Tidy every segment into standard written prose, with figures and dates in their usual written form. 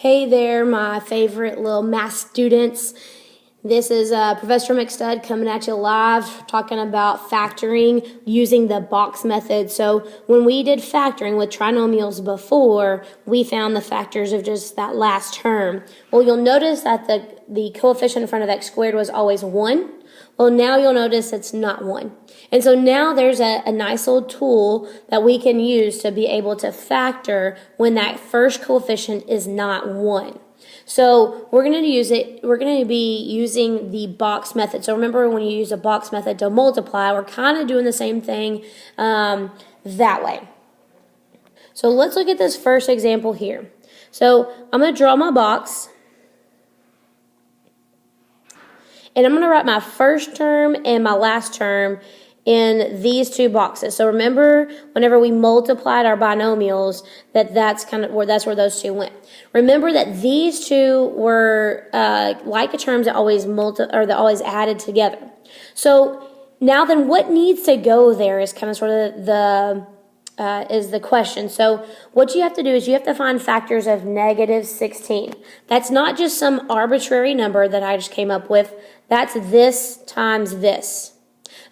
Hey there, my favorite little math students. This is Professor McStud coming at you live, talking about factoring using the box method. So when we did factoring with trinomials before, we found the factors of just that last term. Well, you'll notice that the coefficient in front of x squared was always 1. Well, now you'll notice it's not 1. And so now there's a nice little tool that we can use to be able to factor when that first coefficient is not 1. So we're going to be using the box method. So remember, when you use a box method to multiply, we're kind of doing the same thing that way. So let's look at this first example here. So I'm going to draw my box. And I'm going to write my first term and my last term in these two boxes. So remember, whenever we multiplied our binomials, that's where those two went. Remember that these two were like terms that always added together. So now then, what needs to go there is kind of sort of the question. So what you have to do is you have to find factors of negative 16. That's not just some arbitrary number that I just came up with. That's this times this.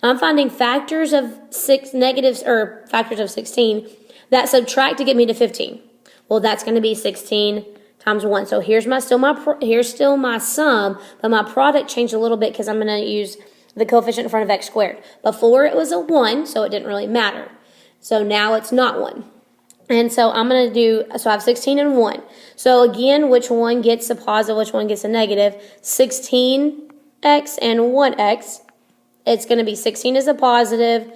I'm finding factors of factors of 16 that subtract to get me to 15. Well, that's going to be 16 times 1. So here's still my sum, but my product changed a little bit because I'm going to use the coefficient in front of x squared. Before it was a 1, so it didn't really matter. So now it's not 1. And so I have 16 and 1. So again, which one gets a positive, which one gets a negative? 16x and 1x. It's going to be 16 is a positive,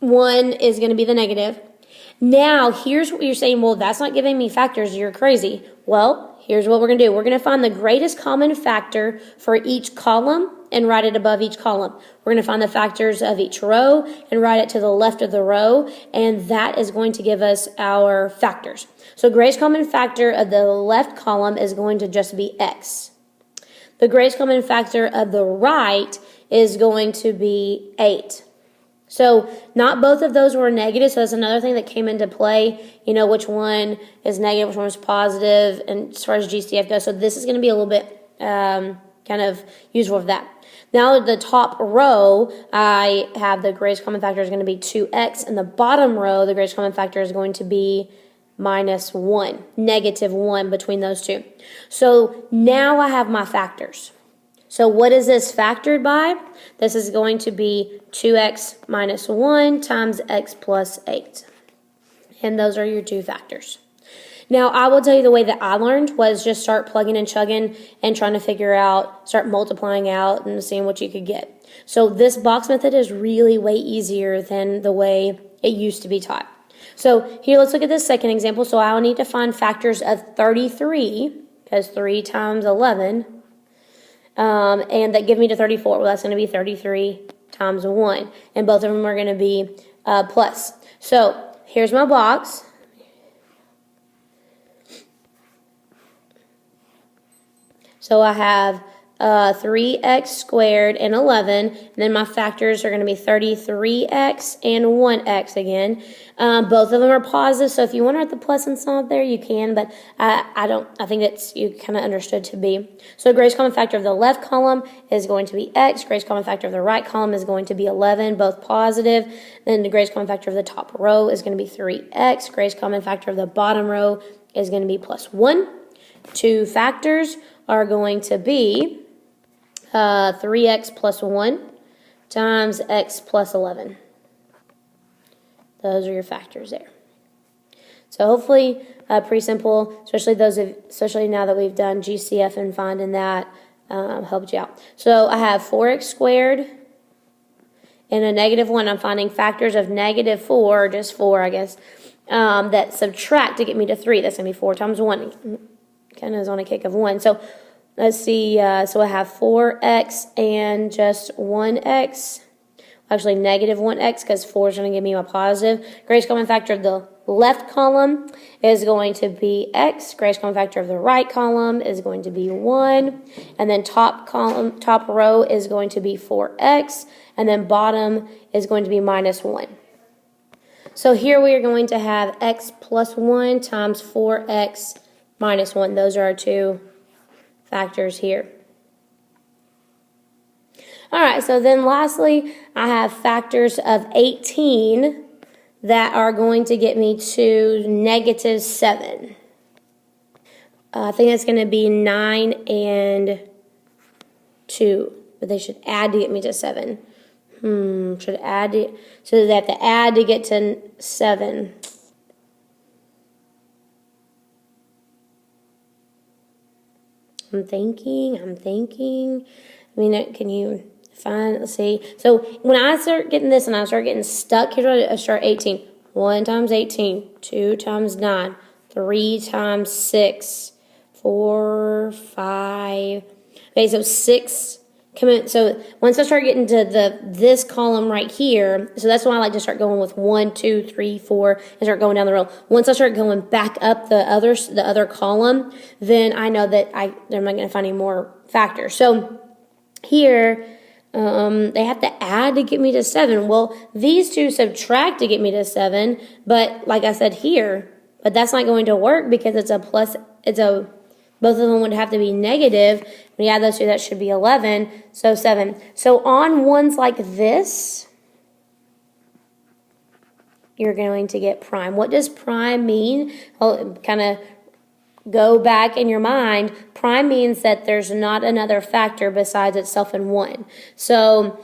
1 is going to be the negative. Now, here's what you're saying, well, that's not giving me factors, you're crazy. Well, here's what we're going to do. We're going to find the greatest common factor for each column and write it above each column. We're going to find the factors of each row and write it to the left of the row, and that is going to give us our factors. So greatest common factor of the left column is going to just be x. The greatest common factor of the right is going to be 8. So not both of those were negative, so that's another thing that came into play. You know, which one is negative, which one is positive, and as far as GCF goes. So this is going to be a little bit kind of useful for that. Now, the top row, I have the greatest common factor is going to be 2x, and the bottom row, the greatest common factor is going to be minus 1, negative 1 between those two. So now I have my factors. So what is this factored by? This is going to be 2x minus 1 times x plus 8. And those are your two factors. Now, I will tell you the way that I learned was just start plugging and chugging and trying to start multiplying out and seeing what you could get. So this box method is really way easier than the way it used to be taught. So here, let's look at this second example. So I'll need to find factors of 33, because 3 times 11, and that give me to 34. Well, that's going to be 33 times 1. And both of them are going to be plus. So here's my box. So I have 3x squared and 11. And then my factors are going to be 33x and 1x again. Both of them are positive, so if you want to write the plus and sum up there, you can, but I think that's you kind of understood to be. So the greatest common factor of the left column is going to be x. Greatest common factor of the right column is going to be 11, both positive. Then the greatest common factor of the top row is going to be 3x. Greatest common factor of the bottom row is going to be plus 1. Two factors are going to be 3x plus 1 times x plus 11. Those are your factors there. So hopefully pretty simple, especially now that we've done GCF and finding that helped you out. So I have 4x squared and a negative 1. I'm finding factors of negative 4, or just 4, I guess, that subtract to get me to 3. That's going to be 4 times 1. Kind of is on a kick of 1. So let's see. So I have 4x and just 1x. Actually, negative 1x, because 4 is going to give me my positive. Greatest common factor of the left column is going to be x. Greatest common factor of the right column is going to be 1. And then top row is going to be 4x. And then bottom is going to be minus 1. So here we are going to have x plus 1 times 4x minus 1. Those are our two factors here. All right, so then lastly, I have factors of 18 that are going to get me to negative 7. I think that's going to be 9 and 2, but they should add to get me to 7. Should add it, so they have to add to get to 7. I'm thinking. I mean, can you find, let's see. So when I start getting this and I start getting stuck, here's what I start 18. 1 times 18, 2 times 9, 3 times 6, 4, 5. Okay, so 6. So once I start getting to this column right here, so that's why I like to start going with 1, 2, 3, 4, and start going down the row. Once I start going back up the other column, then I know that I'm not going to find any more factors. So here, they have to add to get me to 7. Well, these two subtract to get me to 7, but like I said here, but that's not going to work because it's a plus. Both of them would have to be negative. When you add those two, that should be 11, so 7. So on ones like this, you're going to get prime. What does prime mean? Well, kind of go back in your mind. Prime means that there's not another factor besides itself and 1. So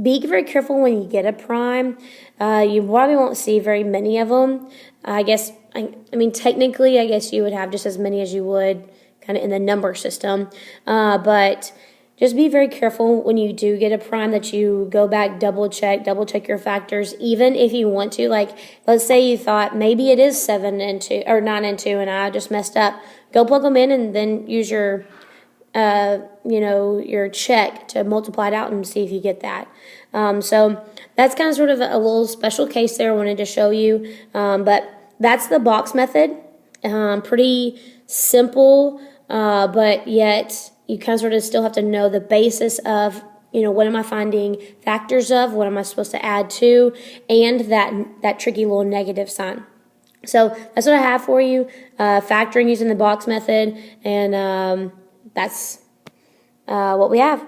be very careful when you get a prime. You probably won't see very many of them. I mean, technically, I guess you would have just as many as you would kind of in the number system. But just be very careful when you do get a prime that you go back, double check your factors, even if you want to. Like, let's say you thought maybe it is 7 and 2 or 9 and 2, and I just messed up. Go plug them in and then use your your check to multiply it out and see if you get that. So that's kind of sort of a little special case there I wanted to show you. But that's the box method. Pretty simple, but yet you kind of sort of still have to know the basis of, what am I finding factors of, what am I supposed to add to, and that tricky little negative sign. So that's what I have for you, factoring using the box method, and that's what we have.